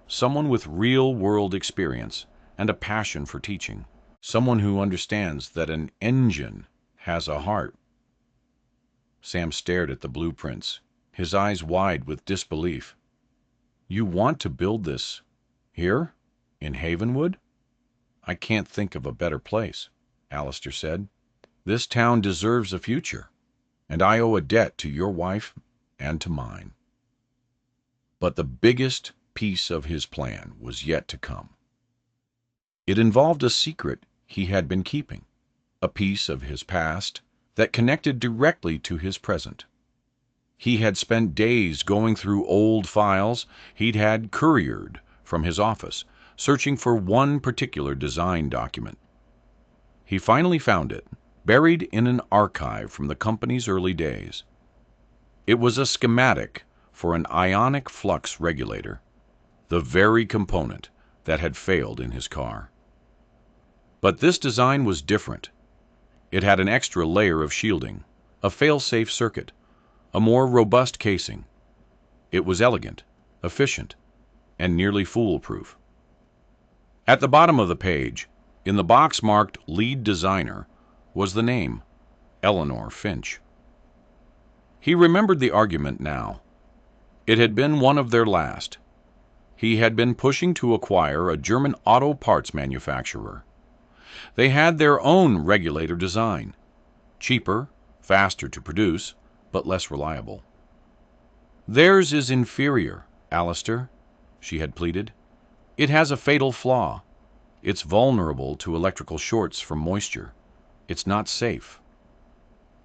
Someone with real-world experience and a passion for teaching. Someone who understands that an engine has a heart." Sam stared at the blueprints, his eyes wide with disbelief. "You want to build this here, in Havenwood?" "I can't think of a better place," Alistair said. "This town deserves a future, and I owe a debt to your wife and to mine." But the biggest piece of his plan was yet to come. It involved a secret he had been keeping, a piece of his past that connected directly to his present. He had spent days going through old files he'd had couriered from his office, searching for one particular design document. He finally found it, buried in an archive from the company's early days. It was a schematic for an ionic flux regulator, the very component that had failed in his car. But this design was different. It had an extra layer of shielding, a fail-safe circuit, a more robust casing. It was elegant, efficient, and nearly foolproof. At the bottom of the page, in the box marked Lead Designer, was the name, Eleanor Finch. He remembered the argument now. It had been one of their last. He had been pushing to acquire a German auto parts manufacturer. They had their own regulator design, cheaper, faster to produce, but less reliable. "Theirs is inferior, Alistair," she had pleaded. "It has a fatal flaw. It's vulnerable to electrical shorts from moisture. It's not safe."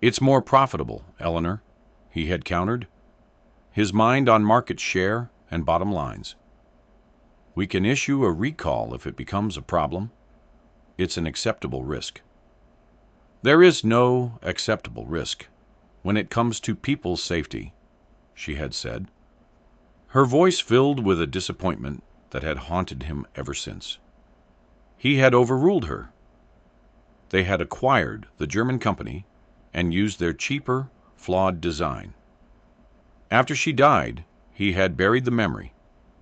"It's more profitable, Eleanor," he had countered, his mind on market share and bottom lines. "We can issue a recall if it becomes a problem. It's an acceptable risk." "There is no acceptable risk when it comes to people's safety," she had said, her voice filled with a disappointment that had haunted him ever since. He had overruled her. They had acquired the German company and used their cheaper, flawed design. After she died, he had buried the memory,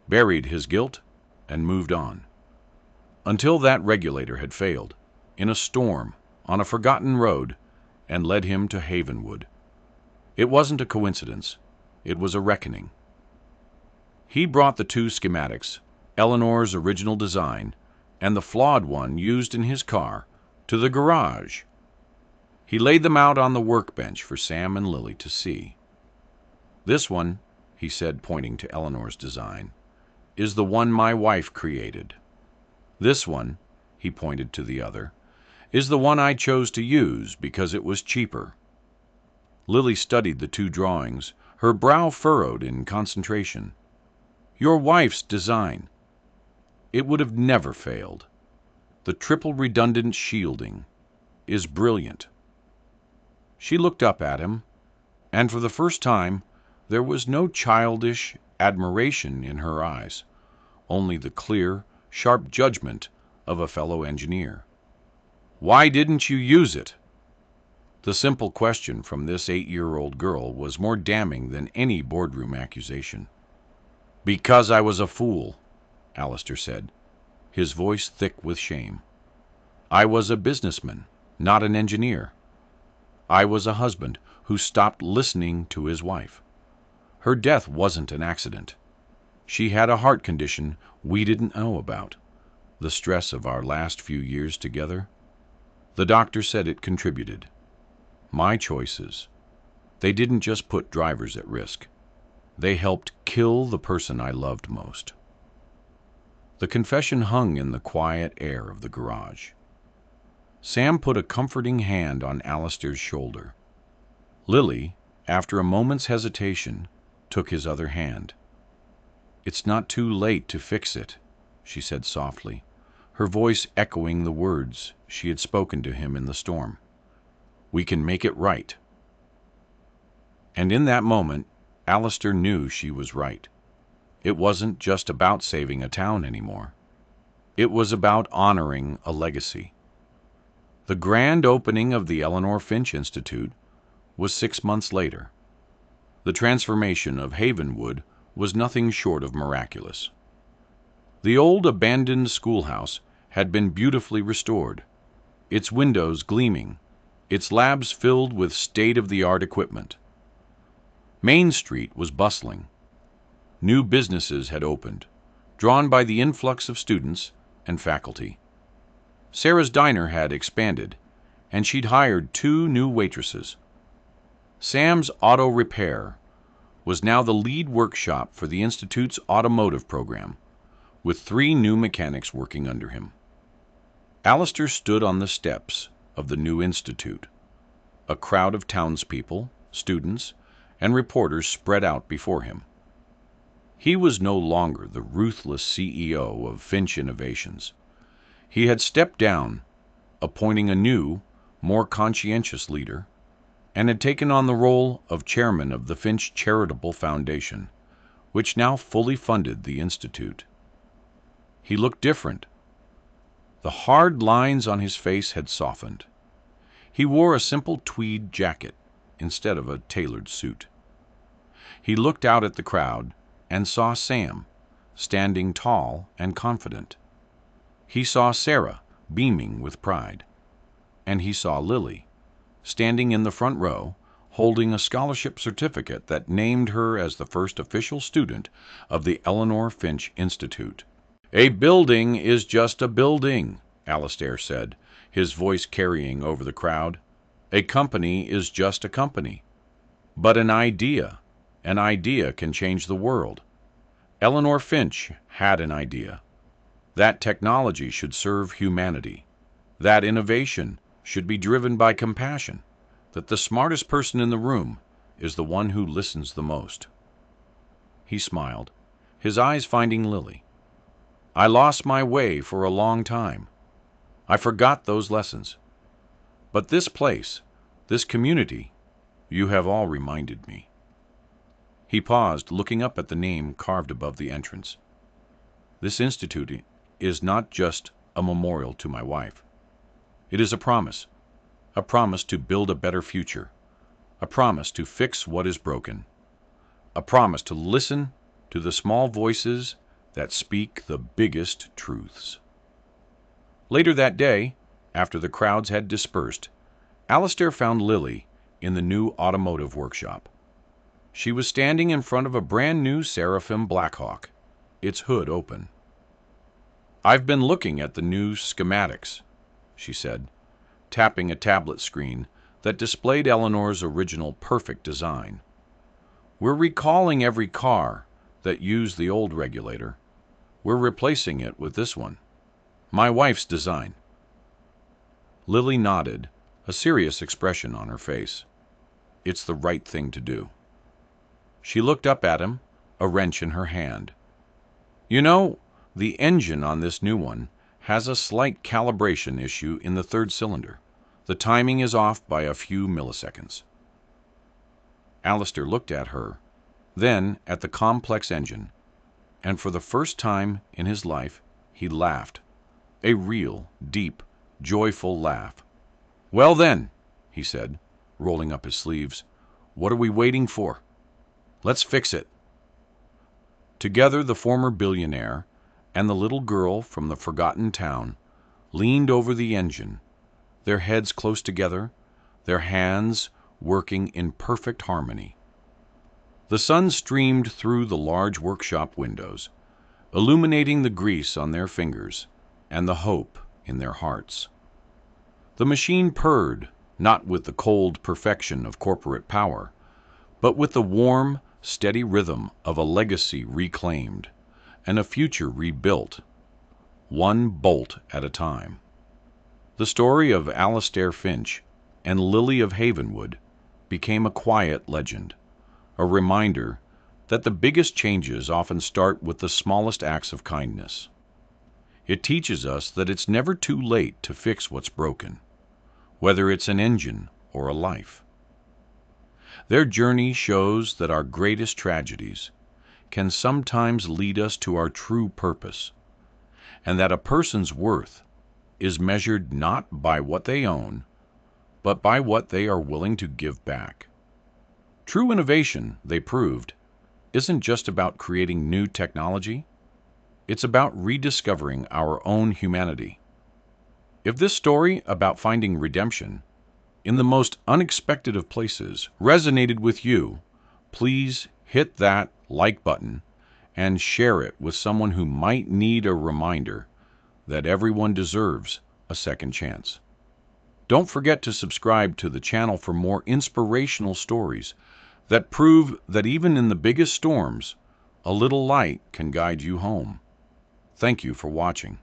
buried his guilt, and moved on. Until that regulator had failed, in a storm, on a forgotten road, and led him to Havenwood. It wasn't a coincidence. It was a reckoning. He brought the two schematics, Eleanor's original design and the flawed one used in his car, to the garage. He laid them out on the workbench for Sam and Lily to see. "This one," he said, pointing to Eleanor's design, "is the one my wife created. This one," he pointed to the other, "is the one I chose to use because it was cheaper." Lily studied the two drawings, her brow furrowed in concentration. "Your wife's design. It would have never failed. The triple redundant shielding is brilliant." She looked up at him, and for the first time there was no childish admiration in her eyes, only the clear, sharp judgment of a fellow engineer. "Why didn't you use it?" The simple question from this 8-year-old girl was more damning than any boardroom accusation. Because I was a fool, Alistair said, his voice thick with shame. I was a businessman, not an engineer. I was a husband who stopped listening to his wife. Her death wasn't an accident. She had a heart condition we didn't know about. The stress of our last few years together. The doctor said it contributed. My choices. They didn't just put drivers at risk. They helped kill the person I loved most. The confession hung in the quiet air of the garage. Sam put a comforting hand on Alistair's shoulder. Lily, after a moment's hesitation, took his other hand. It's not too late to fix it, she said softly, her voice echoing the words she had spoken to him in the storm. We can make it right. And in that moment, Alistair knew she was right. It wasn't just about saving a town anymore. It was about honoring a legacy. The grand opening of the Eleanor Finch Institute was 6 months later. The transformation of Havenwood was nothing short of miraculous. The old abandoned schoolhouse had been beautifully restored, its windows gleaming, its labs filled with state-of-the-art equipment. Main Street was bustling. New businesses had opened, drawn by the influx of students and faculty. Sarah's diner had expanded, and she'd hired 2 new waitresses. Sam's Auto Repair was now the lead workshop for the Institute's automotive program, with 3 new mechanics working under him. Alistair stood on the steps of the new institute. A crowd of townspeople, students, and reporters spread out before him. He was no longer the ruthless CEO of Finch Innovations. He had stepped down, appointing a new, more conscientious leader, and had taken on the role of chairman of the Finch Charitable Foundation, which now fully funded the institute. He looked different. The hard lines on his face had softened. He wore a simple tweed jacket instead of a tailored suit. He looked out at the crowd and saw Sam, standing tall and confident. He saw Sarah, beaming with pride. And he saw Lily, standing in the front row, holding a scholarship certificate that named her as the first official student of the Eleanor Finch Institute. A building is just a building, Alistair said, his voice carrying over the crowd. A company is just a company. But an idea can change the world. Eleanor Finch had an idea. That technology should serve humanity. That innovation should be driven by compassion. That the smartest person in the room is the one who listens the most. He smiled, his eyes finding Lily. I lost my way for a long time. I forgot those lessons. But this place, this community, you have all reminded me. He paused, looking up at the name carved above the entrance. This institute is not just a memorial to my wife. It is a promise to build a better future, a promise to fix what is broken, a promise to listen to the small voices that speak the biggest truths. Later that day, after the crowds had dispersed, Alistair found Lily in the new automotive workshop. She was standing in front of a brand-new Seraphim Blackhawk, its hood open. I've been looking at the new schematics, she said, tapping a tablet screen that displayed Eleanor's original perfect design. We're recalling every car that used the old regulator. We're replacing it with this one. My wife's design. Lily nodded, a serious expression on her face. It's the right thing to do. She looked up at him, a wrench in her hand. You know, the engine on this new one has a slight calibration issue in the 3rd cylinder. The timing is off by a few milliseconds. Alistair looked at her, then at the complex engine, and for the first time in his life, he laughed. A real, deep, joyful laugh. Well then, he said, rolling up his sleeves, what are we waiting for? Let's fix it. Together, the former billionaire and the little girl from the forgotten town leaned over the engine, their heads close together, their hands working in perfect harmony. The sun streamed through the large workshop windows, illuminating the grease on their fingers and the hope in their hearts. The machine purred, not with the cold perfection of corporate power, but with the warm, steady rhythm of a legacy reclaimed and a future rebuilt, one bolt at a time. The story of Alastair Finch and Lily of Havenwood became a quiet legend, a reminder that the biggest changes often start with the smallest acts of kindness. It teaches us that it's never too late to fix what's broken, whether it's an engine or a life. Their journey shows that our greatest tragedies can sometimes lead us to our true purpose, and that a person's worth is measured not by what they own, but by what they are willing to give back. True innovation, they proved, isn't just about creating new technology. It's about rediscovering our own humanity. If this story about finding redemption in the most unexpected of places resonated with you, please hit that like button and share it with someone who might need a reminder that everyone deserves a second chance. Don't forget to subscribe to the channel for more inspirational stories that prove that even in the biggest storms, a little light can guide you home. Thank you for watching.